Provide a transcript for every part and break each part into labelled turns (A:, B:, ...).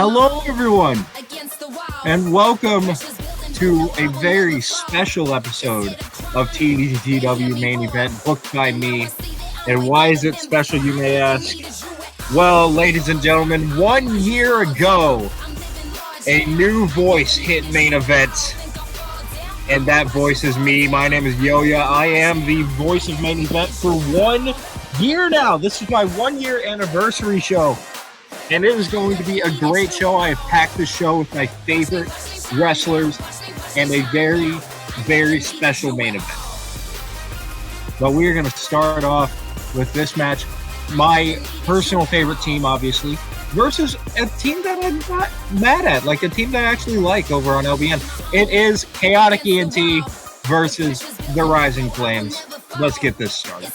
A: Hello, everyone, and welcome to a very special episode of TDTW Main Event, booked by me. And why is it special, you may ask? Well, ladies and gentlemen, 1 year ago, a new voice hit Main Event, and that voice is me. My name is Yoya. I am the voice of Main Event for 1 year now. This is my 1 year anniversary show. And it is going to be a great show. I have packed the show with my favorite wrestlers and a very, very special main event. But we're going to start off with this match. My personal favorite team, obviously, versus a team that I'm not mad at, like a team that I actually like over on LBN. It is Kaotic ENT versus the Rising Flames. Let's get this started.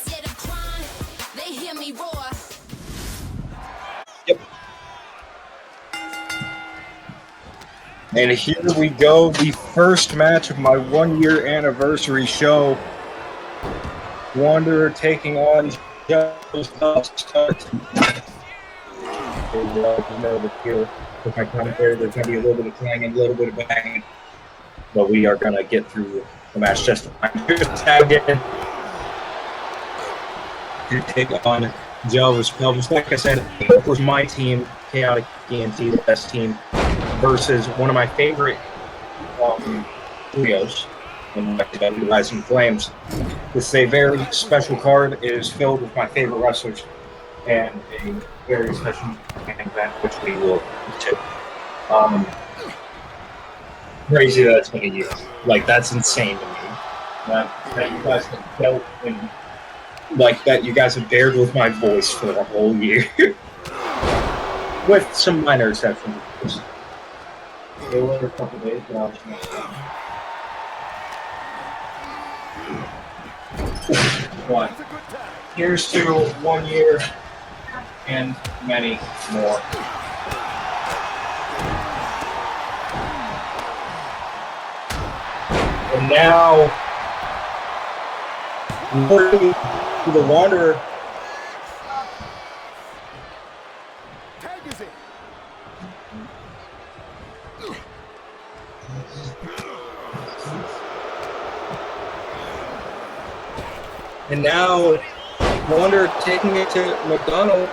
A: And here we go, the first match of my 1 year anniversary show. Wanderer taking on Joelle's start. Here with my commentary, there's going to be a little bit of clanging, a little bit of banging, but we are going to get through the match just fine. Here's the tag in to take on Joelle's pelvis. Like I said, it was my team, Kaotic ENT, the best team, versus one of my favorite trios in the Rising Flames. This is a very special card. It is filled with my favorite wrestlers and a very special main event, which we will get to. Crazy that it's been a year. Like, that's insane to me. That you guys have dealt and like that you guys have bared with my voice for the whole year. With some minor exceptions, of course. They were a couple days, but I'll just one. Here's to 1 year and many more. And now, working to the Wanderer. And now, Wanderer taking it to McDonald.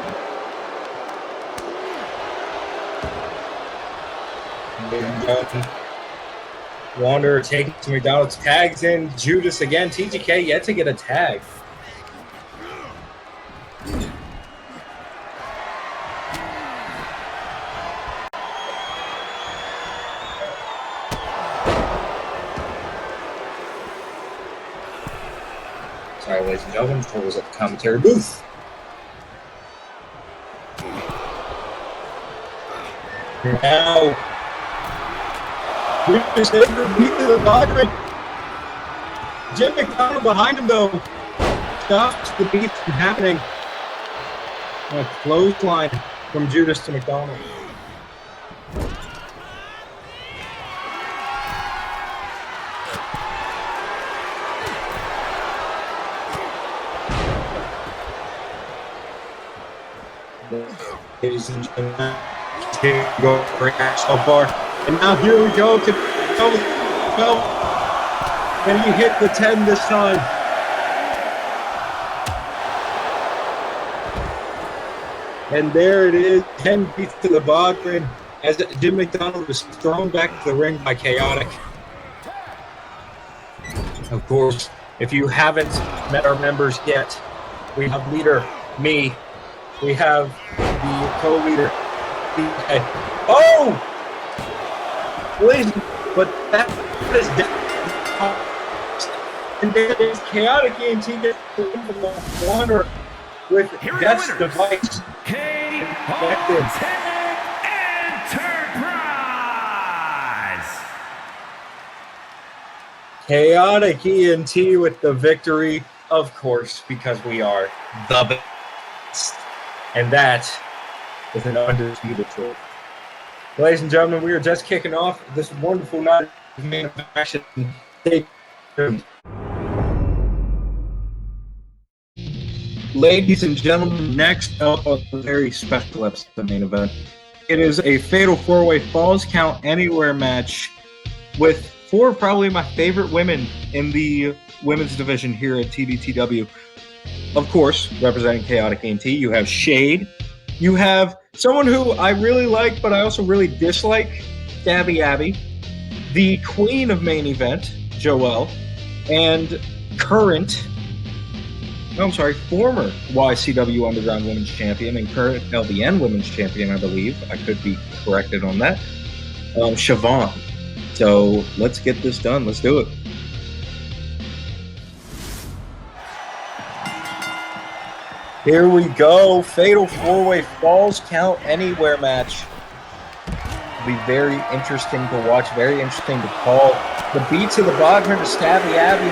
A: Wanderer taking it to McDonald's. Tags in Judas again. TGK yet to get a tag. Sorry, ladies and gentlemen, I was at the commentary booth. Now, Judas Enda beat the Padre. Jim McDonald behind him, though, stops the beat from happening. A clothesline from Judas to McDonald. Ladies and gentlemen, go for a so far. And now here we go to 12. And he hit the 10 this time. And there it is, 10 beats to the bottom as Jim McDonald was thrown back to the ring by Kaotic. Of course, if you haven't met our members yet, we have leader, me. We have the co-leader. Oh! Please, but that is and there is Kaotic ENT gets the Wanderer with Death's device.
B: Kaotic Enterprise!
A: Kaotic ENT with the victory, of course, because we are the best. And that is an undisputed truth. Ladies and gentlemen, we are just kicking off this wonderful night of main action. Ladies and gentlemen, next up on a very special episode of Main Event It is a fatal four-way falls count anywhere match with four of probably my favorite women in the women's division here at TDTW. Of course, representing Kaotic A&T, you have Shade. You have someone who I really like, but I also really dislike, Stabby Abby. The queen of main event, Joelle. And former YCW Underground Women's Champion and current LBN Women's Champion, I believe. I could be corrected on that. Siobhan. So let's get this done. Let's do it. Here we go. Fatal four-way falls count anywhere match. It'll be very interesting to watch. Very interesting to call. The beats of the bottom to Stabby Abby.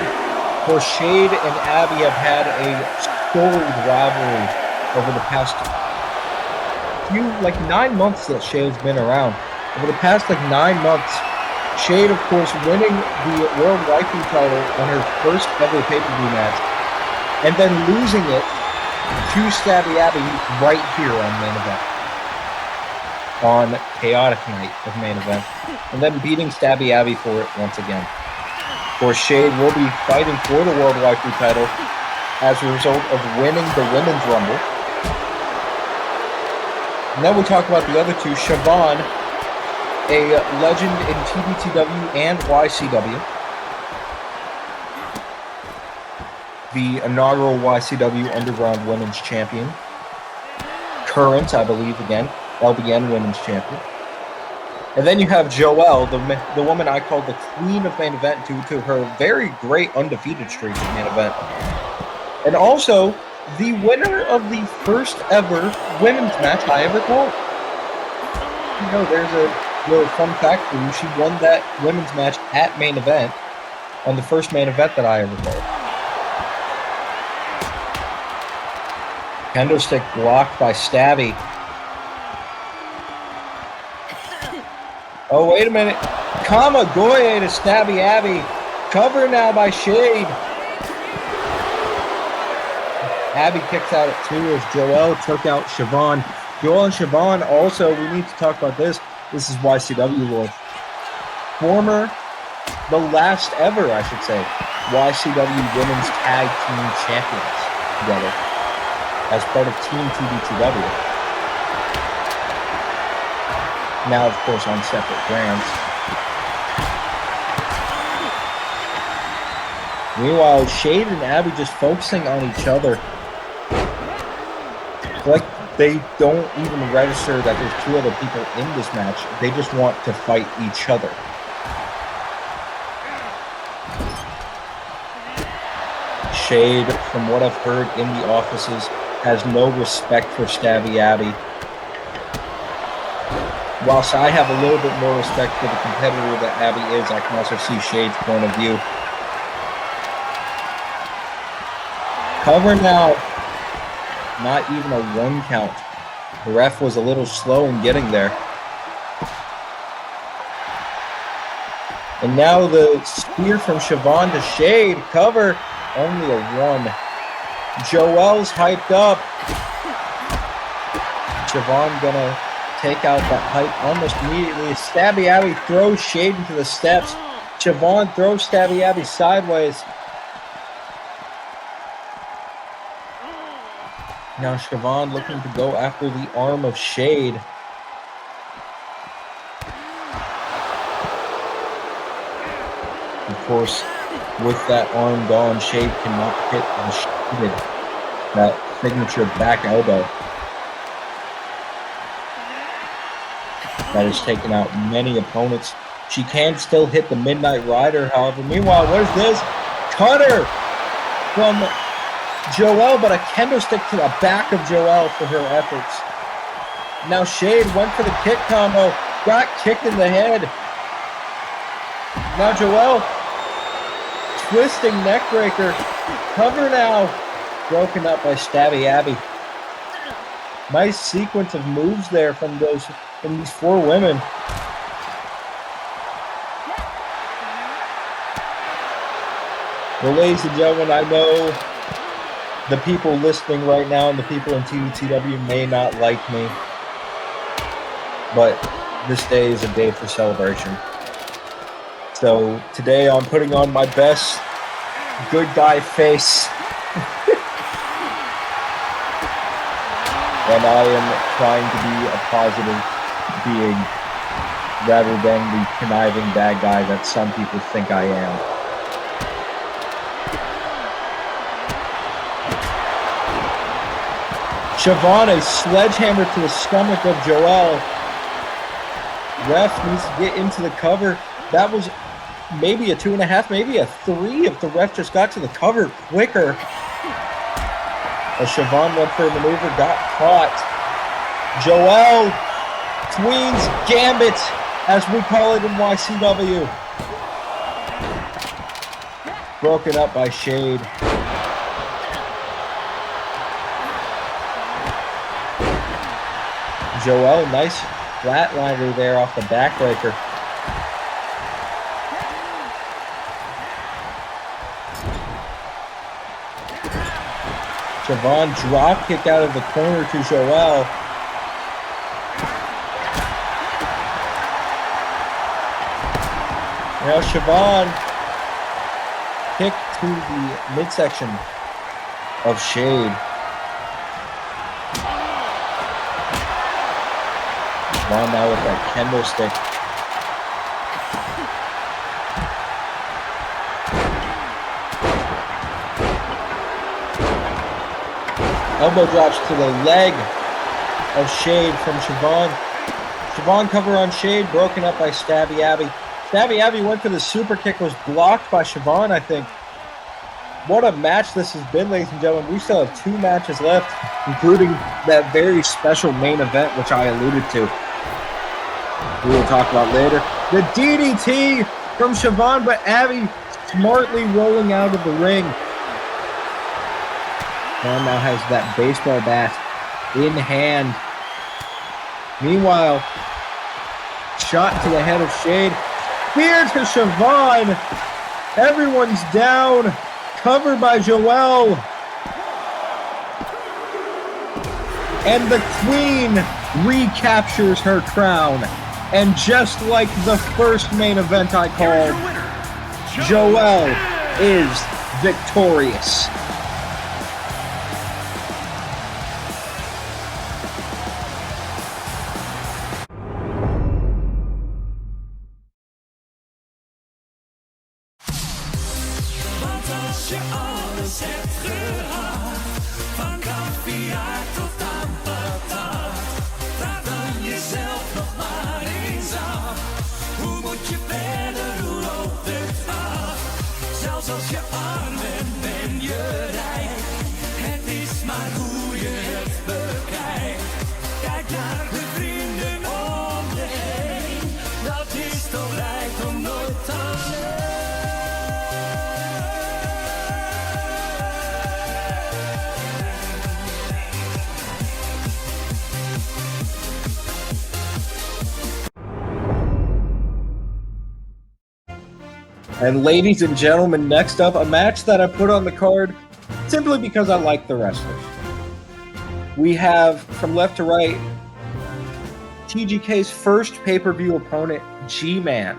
A: For Shade and Abby have had a storied rivalry over the past 9 months that Shade's been around. Over the past 9 months, Shade, of course, winning the World Waifu title on her first ever pay-per-view match, and then losing it to Stabby Abby right here on main event. On Chaotic Night of main event. And then beating Stabby Abby for it once again. For Shade will be fighting for the World Waifu title as a result of winning the Women's Rumble. And then we talk about the other two, Siobhan, a legend in TDTW and YCW. The inaugural YCW Underground Women's Champion. Current, I believe, again, LBN Women's Champion. And then you have Joelle, the woman I call the queen of main event due to her very great undefeated streak in main event. And also, the winner of the first ever women's match I ever called. You know, there's a little fun fact for you. She won that women's match at main event on the first main event that I ever called. Kendo stick blocked by Stabby. Oh, wait a minute. Kamagoye to Stabby Abby. Cover now by Shade. Abby kicks out at 2 as Joelle took out Siobhan. Joelle and Siobhan also, we need to talk about this. This is YCW Lord. The last ever, I should say, YCW Women's Tag Team Champions together as part of Team TDTW. Now, of course, on separate brands. Meanwhile, Shade and Abby just focusing on each other. Like they don't even register that there's 2 other people in this match. They just want to fight each other. Shade, from what I've heard in the offices, has no respect for Stabby Abby. Whilst I have a little bit more respect for the competitor that Abby is, I can also see Shade's point of view. Cover now. Not even a 1 count. The ref was a little slow in getting there. And now the spear from Siobhan to Shade. Cover. Only a 1. Joelle's hyped up. Siobhan gonna take out that hype almost immediately. Stabby Abby throws Shade into the steps. Siobhan throws Stabby Abby sideways. Now Siobhan looking to go after the arm of Shade. Of course, with that arm gone, Shade cannot hit the shaded, that signature back elbow. That has taken out many opponents. She can still hit the Midnight Rider, however. Meanwhile, what is this? Cutter from Joelle, but a kendo stick to the back of Joelle for her efforts. Now Shade went for the kick combo, got kicked in the head. Now Joelle, twisting neckbreaker. Cover now. Broken up by Stabby Abby. Nice sequence of moves there from these 4 women. Well, ladies and gentlemen, I know the people listening right now and the people in TDTW may not like me. but this day is a day for celebration. So today I'm putting on my best good guy face. And I am trying to be a positive being rather than the conniving bad guy that some people think I am. Siobhan, a sledgehammer to the stomach of Joelle. Ref needs to get into the cover. That was maybe a 2.5, maybe a 3 if the ref just got to the cover quicker. As Siobhan went for a maneuver, got caught. Joelle, Queen's Gambit, as we call it in YCW. Broken up by Shade. Joelle, nice flatliner there off the backbreaker. Siobhan drop kick out of the corner to Joelle. Now Siobhan kick to the midsection of Shade. Siobhan now with that kendo stick. Elbow drops to the leg of Shade from Siobhan. Siobhan cover on Shade, broken up by Stabby Abby. Stabby Abby went for the super kick, was blocked by Siobhan, I think. What a match this has been, ladies and gentlemen. We still have 2 matches left, including that very special main event, which I alluded to. We will talk about later. The DDT from Siobhan, but Abby smartly rolling out of the ring. Siobhan now has that baseball bat in hand. Meanwhile, shot to the head of Shade. Spear to Siobhan. Everyone's down. Covered by Joelle. And the Queen recaptures her crown. And just like the first main event I called, Joelle is victorious. And ladies and gentlemen, next up, a match that I put on the card simply because I like the wrestlers. We have, from left to right, TGK's first pay-per-view opponent, G-Man,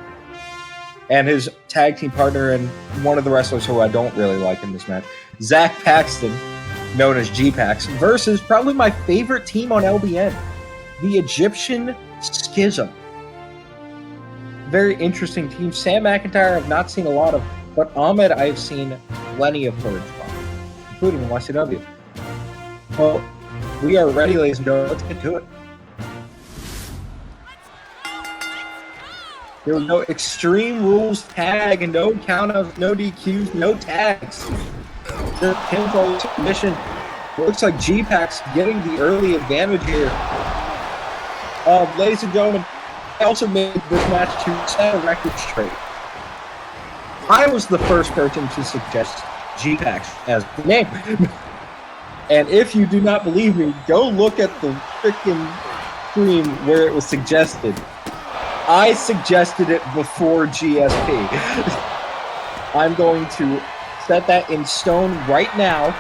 A: and his tag team partner and one of the wrestlers who I don't really like in this match, Zach Paxton, known as G-Pax, versus probably my favorite team on LBN, the Egyptian Schism. Very interesting team. Sam McIntyre I've not seen a lot of, but Ahmed I have seen plenty of footage from, including in YCW. Well, we are ready, ladies and gentlemen. Let's get to it. There was no Extreme Rules tag and no countouts, no DQs, no tags. The pinfall submission. Looks like G-Pax getting the early advantage here. Ladies and gentlemen, I also made this match to set a record straight. I was the first person to suggest G-Pax as the name. And if you do not believe me, go look at the freaking stream where it was suggested. I suggested it before GSP. I'm going to set that in stone right now.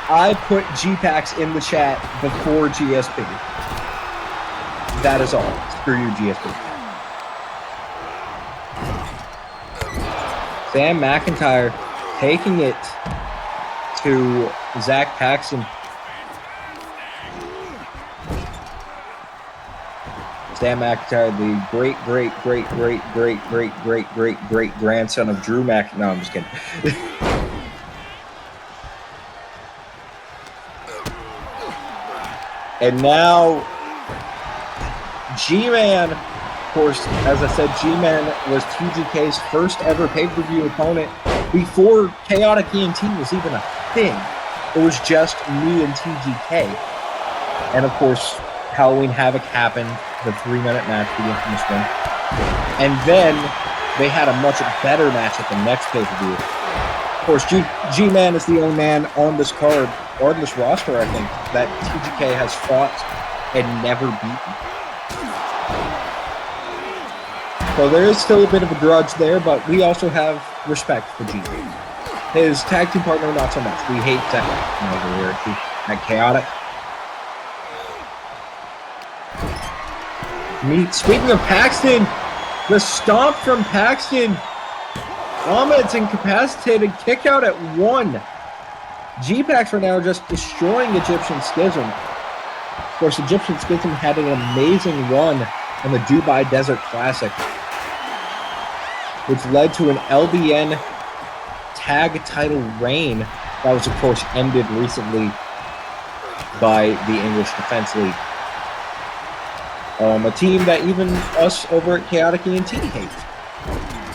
A: I put G-Pax in the chat before GSP. that is all. Screw you, GSP. Sam McIntyre taking it to Zach Paxton. Sam McIntyre, the great grandson of Drew Mc. No, I'm just kidding. And now, G-Man, of course, as I said, G-Man was TGK's first ever pay-per-view opponent before Kaotic ENT was even a thing. It was just me and TGK. And of course, Halloween Havoc happened, the 3-minute match, the infamous one. And then they had a much better match at the next pay-per-view. Of course, G-Man is the only man on this card, or on this roster, I think, that TGK has fought and never beaten. So there is still a bit of a grudge there, but we also have respect for G-Man. His tag team partner, not so much. We hate that over here at Kaotic. Speaking of Paxton, the stomp from Paxton. Ahmed's incapacitated, kick out at 1. G-Pax right now just destroying Egyptian Schism. Of course, Egyptian Schism had an amazing run in the Dubai Desert Classic, which led to an LBN tag title reign that was, of course, ended recently by the English Defense League. A team that even us over at Kaotic ENT hate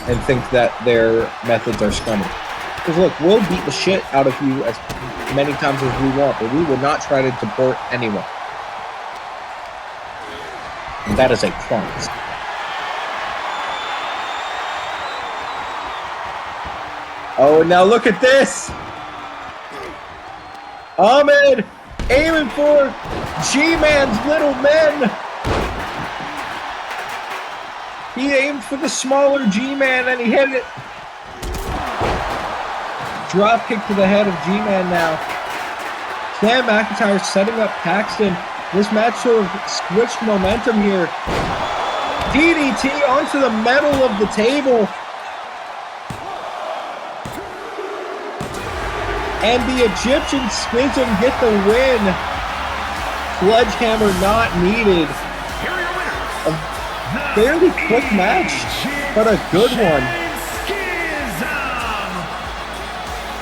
A: and think that their methods are scummy. Because look, we'll beat the shit out of you as many times as we want, but we will not try to deport anyone. And that is a promise. Oh, now look at this! Ahmed aiming for G-Man's little men! He aimed for the smaller G-Man and he hit it. Drop kick to the head of G-Man now. Sam McIntyre setting up Paxton. This match sort of switched momentum here. DDT onto the metal of the table. And the Egyptian Schism get the win. Sledgehammer not needed. A fairly quick match, but a good one.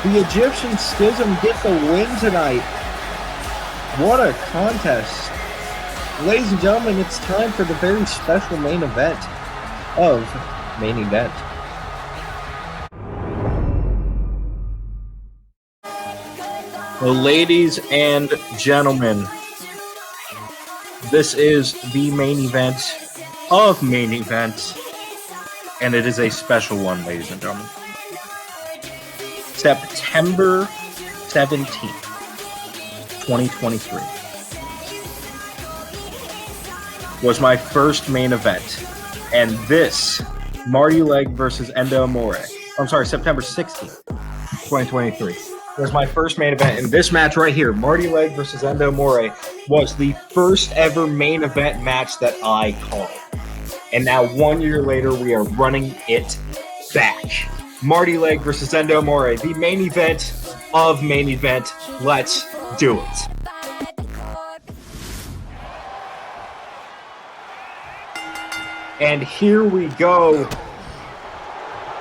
A: The Egyptian Schism get the win tonight. What a contest. Ladies and gentlemen, it's time for the very special main event of Main Event. Well, ladies and gentlemen, this is the main event of Main Event, and it is a special one, ladies and gentlemen. September 17th, 2023 was my first main event, and this, Marty Legg versus Enda Amore. I'm sorry, September 16th, 2023 was my first main event, and this match right here, Marty Legg versus Enda Amore, was the first ever main event match that I called. And now 1 year later, we are running it back. Marty Legg versus Enda Amore, the main event of Main Event. Let's do it. And here we go.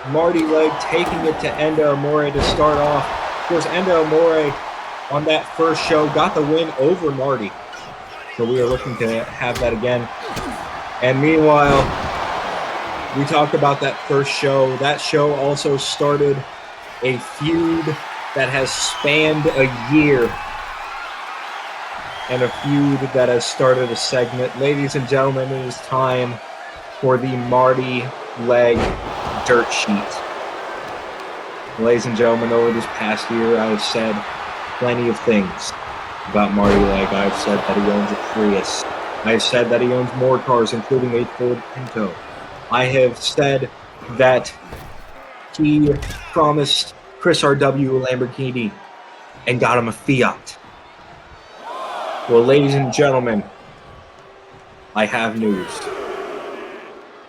A: Marty Legg taking it to Enda Amore to start off. Of course, Enda Amore on that first show got the win over Marty. So we are looking to have that again. And meanwhile, we talked about that first show. That show also started a feud that has spanned a year. And a feud that has started a segment. Ladies and gentlemen, it is time for the Marty Legg dirt sheet. Ladies and gentlemen, over this past year, I have said plenty of things about Marty Legg. I have said that he owns a Prius. I have said that he owns more cars, including a Ford Pinto. I have said that he promised Chris R.W. a Lamborghini and got him a Fiat. Well, ladies and gentlemen, I have news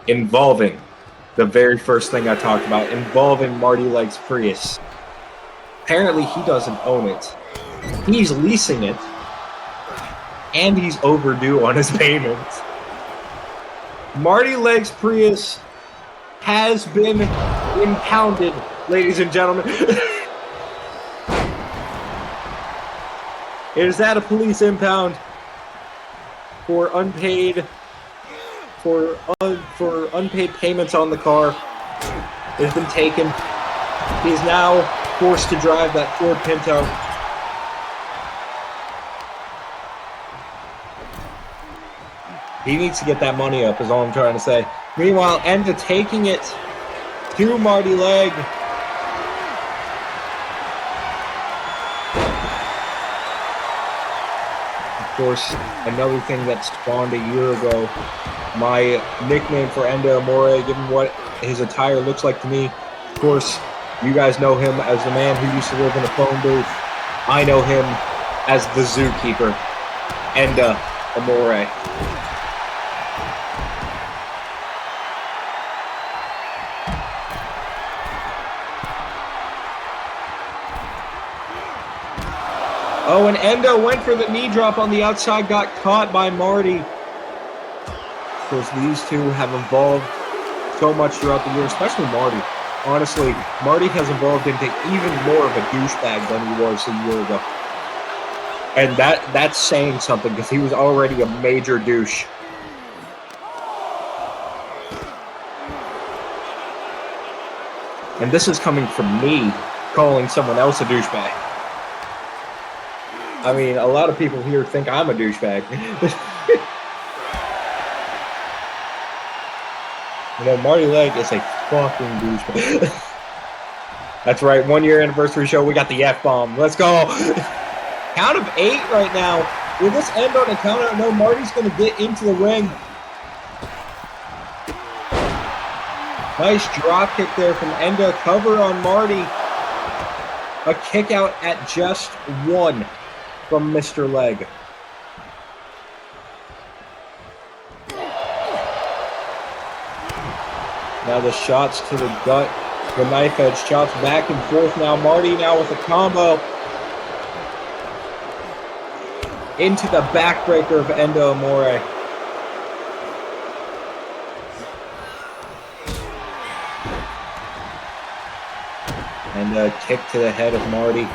A: involving the very first thing I talked about, involving Marty Legg's Prius. Apparently, he doesn't own it. He's leasing it, and he's overdue on his payments. Marty Legg's Prius has been impounded, ladies and gentlemen. It is at a police impound for unpaid payments on the car. It has been taken. He is now forced to drive that Ford Pinto. He needs to get that money up, is all I'm trying to say. Meanwhile, Enda taking it to Marty Legg. Of course, another thing that spawned a year ago. My nickname for Enda Amore, given what his attire looks like to me. Of course, you guys know him as the man who used to live in a phone booth. I know him as the zookeeper, Enda Amore. Oh, and Enda went for the knee drop on the outside, got caught by Marty. Of course, these two have evolved so much throughout the year, especially Marty. Honestly, Marty has evolved into even more of a douchebag than he was a year ago. And that's saying something, because he was already a major douche. And this is coming from me calling someone else a douchebag. I mean, a lot of people here think I'm a douchebag. You know, Marty Legg is a fucking douchebag. That's right, 1 year anniversary show, we got the F-bomb. Let's go. Count of 8 right now. Will this end on a count out? No, Marty's going to get into the ring. Nice drop kick there from Enda. Cover on Marty. A kick out at just 1 from Mr. Legg. Now the shots to the gut, the knife edge chops back and forth. Now Marty now with a combo into the backbreaker of Enda Amore. And a kick to the head of Marty.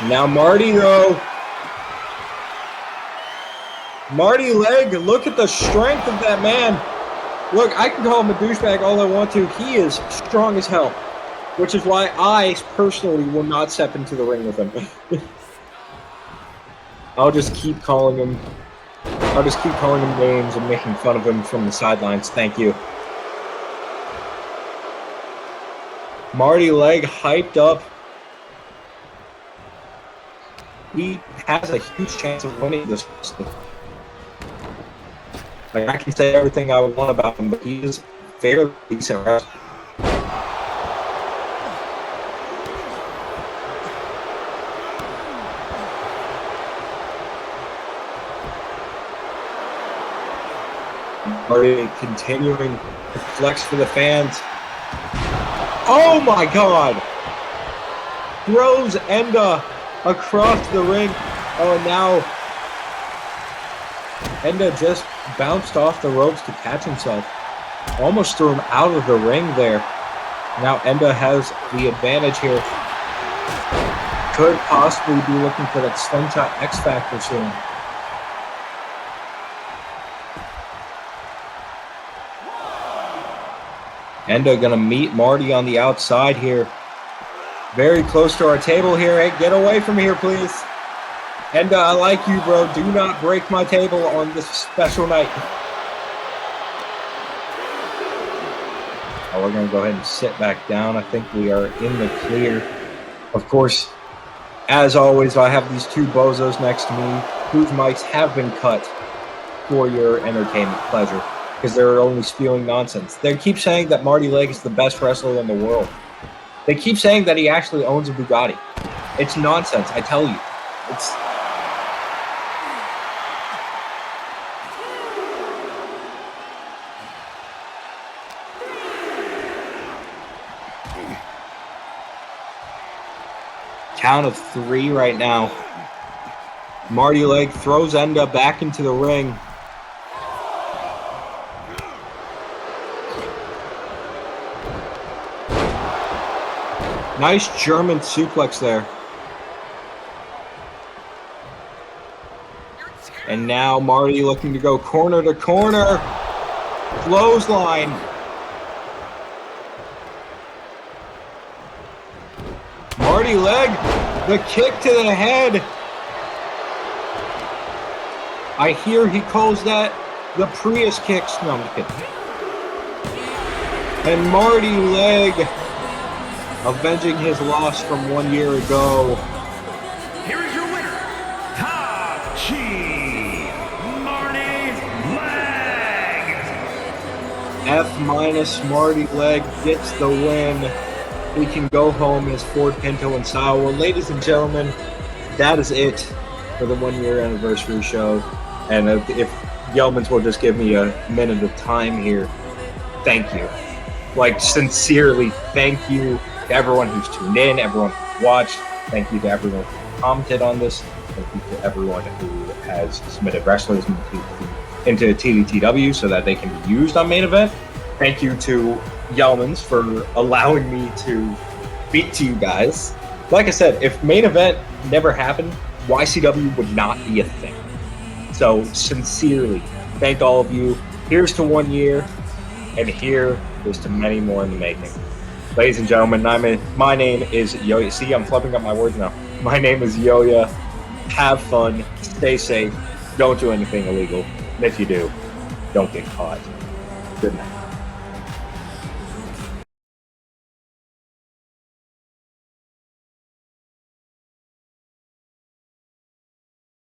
A: Now Marty, though. Marty Legg, look at the strength of that man. Look, I can call him a douchebag all I want to. He is strong as hell, which is why I personally will not step into the ring with him. I'll just keep calling him names and making fun of him from the sidelines. Thank you. Marty Legg hyped up. He has a huge chance of winning this. Like, I can say everything I want about him, but he is fairly decent wrestler. Marty continuing to flex for the fans. Oh my God! Throws Enda across the ring. Oh, and now Enda just bounced off the ropes to catch himself. Almost threw him out of the ring there. Now Enda has the advantage here. Could possibly be looking for that slingshot X Factor soon. Enda gonna meet Marty on the outside here. Very close to our table here. Hey, get away from here, please. Enda, I like you, bro. Do not break my table on this special night. Oh, we're going to go ahead and sit back down. I think we are in the clear. Of course, as always, I have these two bozos next to me whose mics have been cut for your entertainment pleasure. because they're only spewing nonsense. They keep saying that Marty Legg is the best wrestler in the world. They keep saying that he actually owns a Bugatti. It's nonsense, I tell you. It's... Count of 3 right now. Marty Legg throws Enda back into the ring. Nice German suplex there. And now Marty looking to go corner to corner. Clothesline. Marty Legg, the kick to the head. I hear he calls that the Prius kicks. No, I'm just kidding. And Marty Legg avenging his loss from 1 year ago.
B: Here is your winner, Top G, Marty Legg.
A: F- Marty Legg gets the win. He can go home as Ford Pinto and style. Well, ladies and gentlemen, that is it for the 1 year anniversary show. And if Yeomans will just give me a minute of time here, thank you. Like, sincerely, thank you to everyone who's tuned in, everyone who's watched. Thank you to everyone who commented on this. Thank you to everyone who has submitted wrestlers into TDTW so that they can be used on Main Event. Thank you to Yeomans for allowing me to speak to you guys. Like I said, if Main Event never happened, YCW would not be a thing. So, sincerely, thank all of you. Here's to 1 year, and here is to many more in the making. Ladies and gentlemen, my name is Yoya. See, I'm flipping up my words now. My name is Yoya. Have fun. Stay safe. Don't do anything illegal. And if you do, don't get caught. Good night.